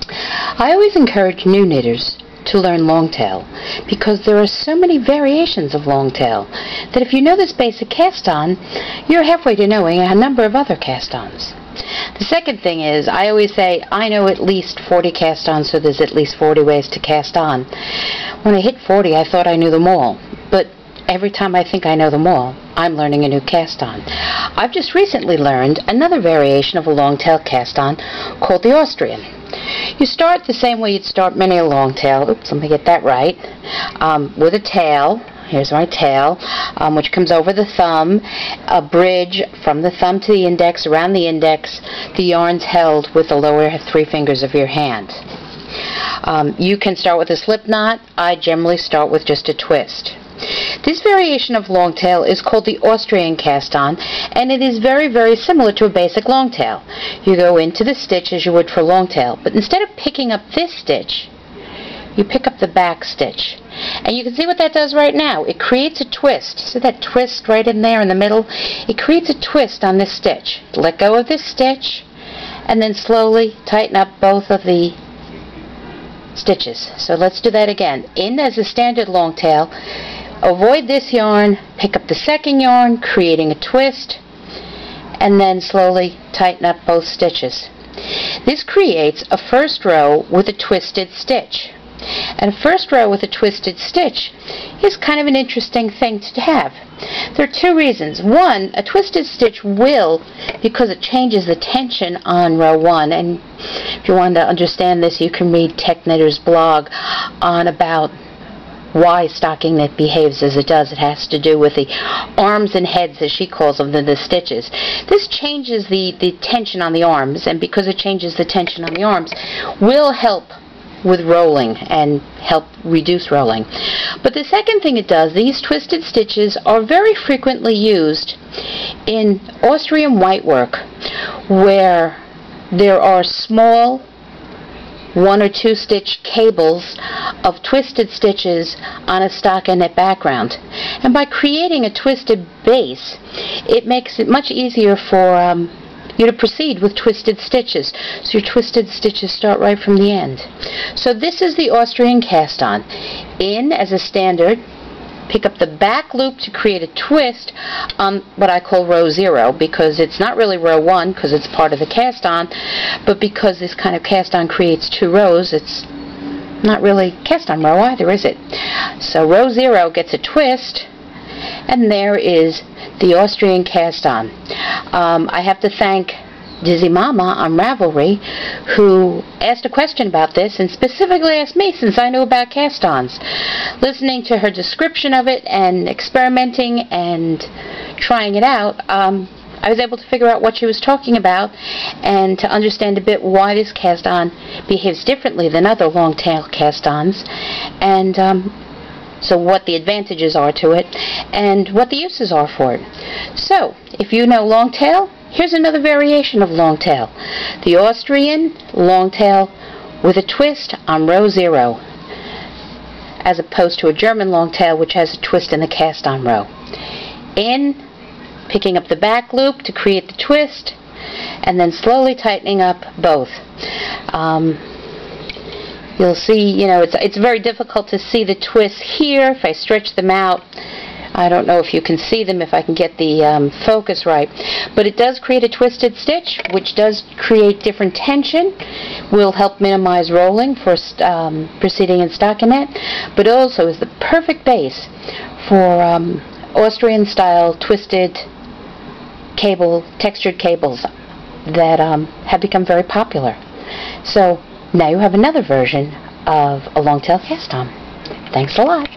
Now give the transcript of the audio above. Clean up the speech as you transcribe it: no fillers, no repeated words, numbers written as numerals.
I always encourage new knitters to learn long tail because there are so many variations of long tail that if you know this basic cast-on, you're halfway to knowing a number of other cast-ons. The second thing is, I always say, I know at least 40 cast-ons, so there's at least 40 ways to cast on. When I hit 40, I thought I knew them all, but every time I think I know them all, I'm learning a new cast-on. I've just recently learned another variation of a long tail cast-on called the Austrian. You start the same way you'd start many a long tail. Oops, let me get that right. With a tail. Here's my tail, which comes over the thumb, a bridge from the thumb to the index, around the index. The yarn's held with the lower 3 fingers of your hand. You can start with a slip knot. I generally start with just a twist. This variation of long tail is called the Austrian cast-on, and it is very, very similar to a basic long tail. You go into the stitch as you would for long tail, but instead of picking up this stitch, you pick up the back stitch. And you can see what that does right now. It creates a twist. See that twist right in there in the middle? It creates a twist on this stitch. Let go of this stitch, and then slowly tighten up both of the stitches. So let's do that again. In as a standard long tail, avoid this yarn, pick up the second yarn, creating a twist, and then slowly tighten up both stitches. This creates a first row with a twisted stitch. And a first row with a twisted stitch is kind of an interesting thing to have. There are 2 reasons. One, a twisted stitch will, because it changes the tension on row 1, and if you want to understand this, you can read Tech Knitter's blog on about why stocking knit behaves as it does. It has to do with the arms and heads, as she calls them, the stitches. This changes the tension on the arms, and because it changes the tension on the arms, will help with rolling and help reduce rolling. But the second thing it does, these twisted stitches are very frequently used in Austrian whitework where there are small 1 or 2 stitch cables of twisted stitches on a stockinette background. And by creating a twisted base, it makes it much easier for you to proceed with twisted stitches. So your twisted stitches start right from the end. So this is the Austrian cast-on. In as a standard, pick up the back loop to create a twist on what I call row 0, because it's not really row 1 because it's part of the cast-on, but because this kind of cast-on creates 2 rows, it's not really cast-on row either, is it? So row 0 gets a twist, and there is the Austrian cast-on. I have to thank Dizzy Mama on Ravelry, who asked a question about this and specifically asked me since I know about cast-ons. Listening to her description of it and experimenting and trying it out, I was able to figure out what she was talking about and to understand a bit why this cast-on behaves differently than other long tail cast-ons, and so what the advantages are to it and what the uses are for it. So if you know long tail, here's another variation of long tail. The Austrian long tail with a twist on row 0, as opposed to a German long tail which has a twist in the cast-on row. In, picking up the back loop to create the twist, and then slowly tightening up both. You'll see, it's very difficult to see the twists here. If I stretch them out, I don't know if you can see them, if I can get the focus right. But it does create a twisted stitch, which does create different tension, will help minimize rolling for proceeding in stockinette, but also is the perfect base for Austrian-style twisted textured cables that have become very popular. So now you have another version of a long tail cast-on. Thanks a lot.